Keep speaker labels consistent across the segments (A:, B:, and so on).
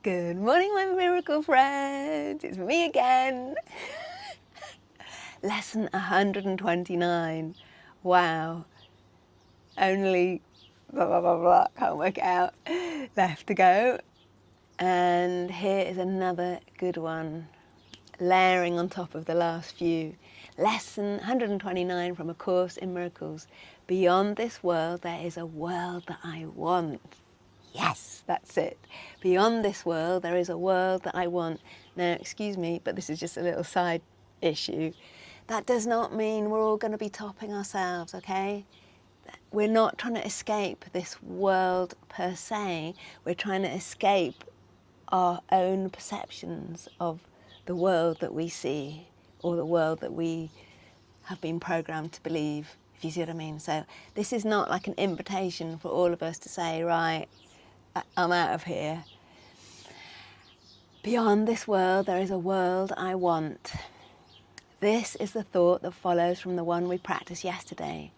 A: Good morning, my miracle friends. It's me again. Lesson 129. Wow. Only blah, blah, blah, blah. Can't work it out. Left to go. And here is another good one, layering on top of the last few. Lesson 129 from A Course in Miracles. Beyond this world, there is a world that I want. Yes, that's it. Beyond this world, there is a world that I want. Now, excuse me, but this is just a little side issue. That does not mean we're all going to be topping ourselves, okay? We're not trying to escape this world per se. We're trying to escape our own perceptions of the world that we see, or the world that we have been programmed to believe, if you see what I mean. So this is not like an invitation for all of us to say, right, I'm out of here. Beyond this world, there is a world I want. This is the thought that follows from the one we practiced yesterday.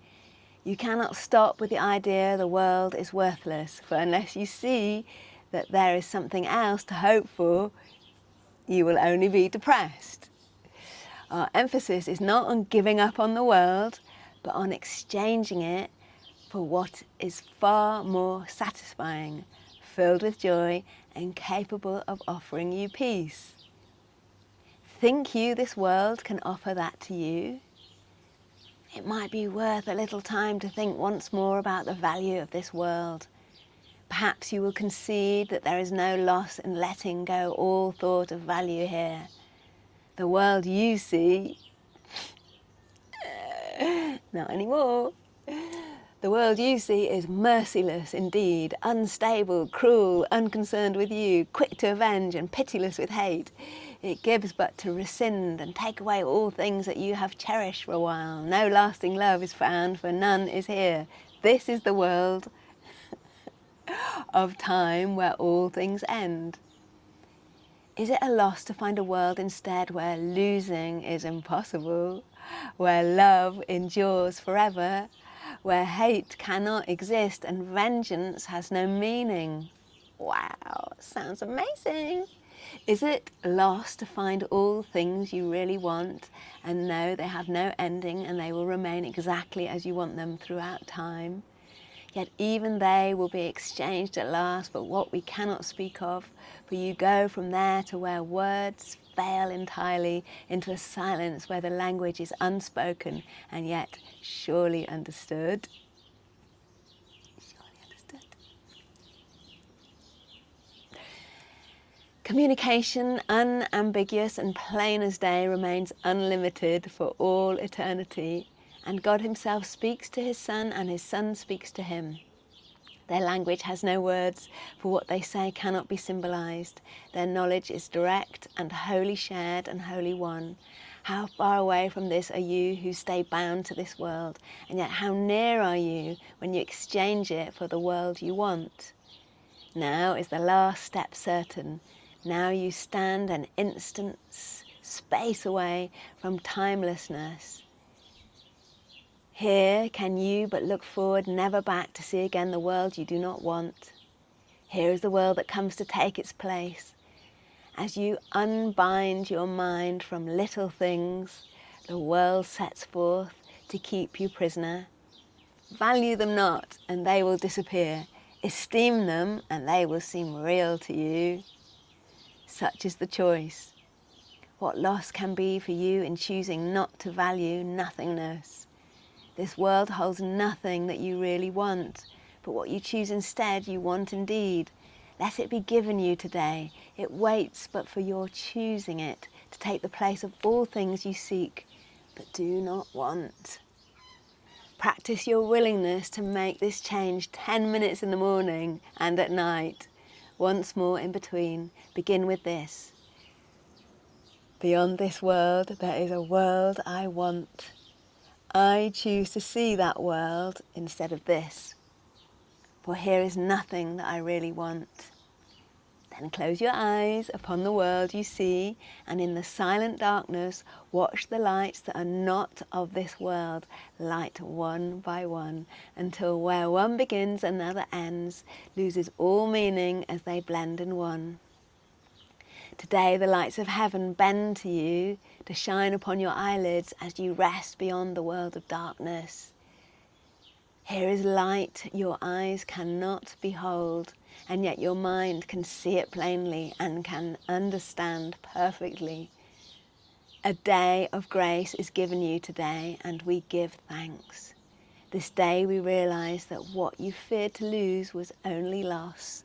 A: You cannot stop with the idea the world is worthless, for unless you see that there is something else to hope for, you will only be depressed. Our emphasis is not on giving up on the world, but on exchanging it for what is far more satisfying, filled with joy and capable of offering you peace. Think you this world can offer that to you? It might be worth a little time to think once more about the value of this world. Perhaps you will concede that there is no loss in letting go all thought of value here. The world you see, not anymore. The world you see is merciless indeed, unstable, cruel, unconcerned with you, quick to avenge and pitiless with hate. It gives but to rescind and take away all things that you have cherished for a while. No lasting love is found, for none is here. This is the world of time where all things end. Is it a loss to find a world instead where losing is impossible, where love endures forever, where hate cannot exist and vengeance has no meaning? Wow, sounds amazing. Is it loss to find all things you really want and know they have no ending and they will remain exactly as you want them throughout time? Yet even they will be exchanged at last for what we cannot speak of, for you go from there to where words fail entirely, into a silence where the language is unspoken and yet surely understood. Surely understood. Communication, unambiguous and plain as day, remains unlimited for all eternity. And God himself speaks to his Son, and his Son speaks to him. Their language has no words, for what they say cannot be symbolized. Their knowledge is direct and wholly shared and wholly one. How far away from this are you who stay bound to this world, and yet how near are you when you exchange it for the world you want? Now is the last step certain. Now you stand an instant's space away from timelessness. Here can you but look forward, never back, to see again the world you do not want. Here is the world that comes to take its place. As you unbind your mind from little things, the world sets forth to keep you prisoner. Value them not, and they will disappear. Esteem them, and they will seem real to you. Such is the choice. What loss can be for you in choosing not to value nothingness? This world holds nothing that you really want, but what you choose instead you want indeed. Let it be given you today. It waits but for your choosing it to take the place of all things you seek but do not want. Practice your willingness to make this change 10 minutes in the morning and at night. Once more in between. Begin with this. Beyond this world, there is a world I want. I choose to see that world instead of this. For here is nothing that I really want. Then close your eyes upon the world you see, and in the silent darkness watch the lights that are not of this world light one by one, until where one begins another ends, loses all meaning as they blend in one. Today the lights of heaven bend to you to shine upon your eyelids as you rest beyond the world of darkness. Here is light your eyes cannot behold, and yet your mind can see it plainly and can understand perfectly. A day of grace is given you today, and we give thanks. This day we realize that what you feared to lose was only loss.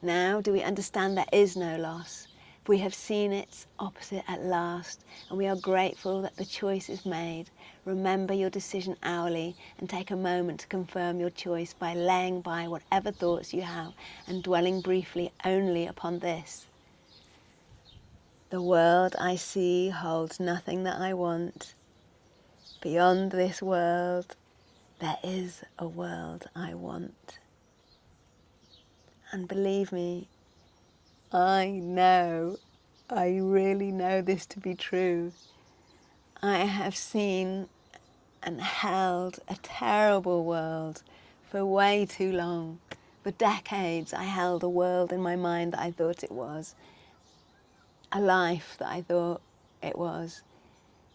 A: Now do we understand there is no loss? We have seen its opposite at last, and we are grateful that the choice is made. Remember your decision hourly and take a moment to confirm your choice by laying by whatever thoughts you have and dwelling briefly only upon this. The world I see holds nothing that I want. Beyond this world, there is a world I want. And believe me, I really know this to be true. I have seen and held a terrible world for way too long. For decades I held a world in my mind that I thought it was, a life that I thought it was.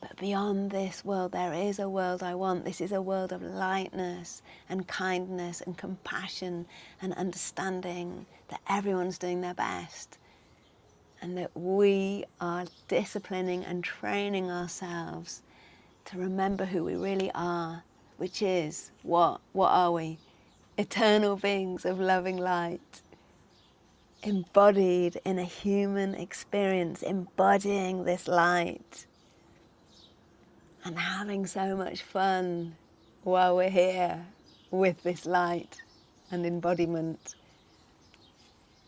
A: But beyond this world there is a world I want. This is a world of lightness and kindness and compassion and understanding, that everyone's doing their best, and that we are disciplining and training ourselves to remember who we really are, which is what? What are we? Eternal beings of loving light, embodied in a human experience, embodying this light and having so much fun while we're here with this light and embodiment.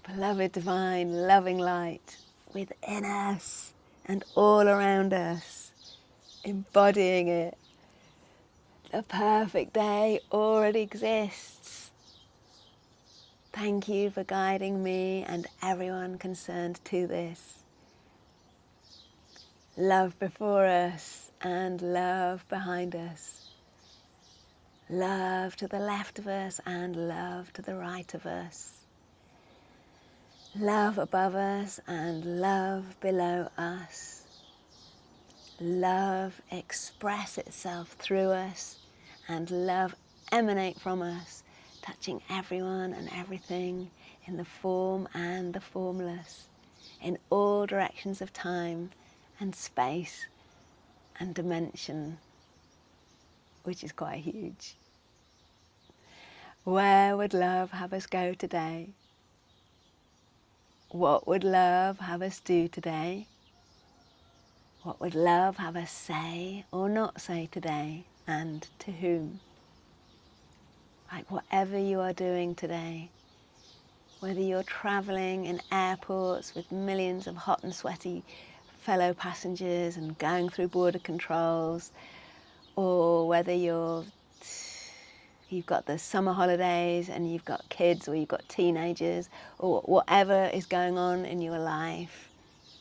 A: Beloved divine loving light within us and all around us, embodying it. The perfect day already exists. Thank you for guiding me and everyone concerned to this. Love before us and love behind us. Love to the left of us and love to the right of us. Love above us and love below us. Love express itself through us and love emanate from us, touching everyone and everything in the form and the formless, in all directions of time and space and dimension, which is quite huge. Where would love have us go today? What would love have us do today? What would love have us say or not say today, and to whom? Like whatever you are doing today, whether you're travelling in airports with millions of hot and sweaty fellow passengers and going through border controls, or whether you've got the summer holidays and you've got kids or you've got teenagers, or whatever is going on in your life,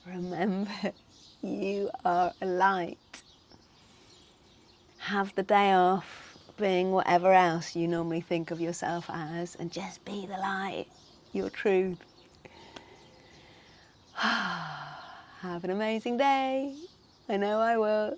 A: remember you are a light. Have the day off being whatever else you normally think of yourself as, and just be the light, your truth. Have an amazing day. I know I will.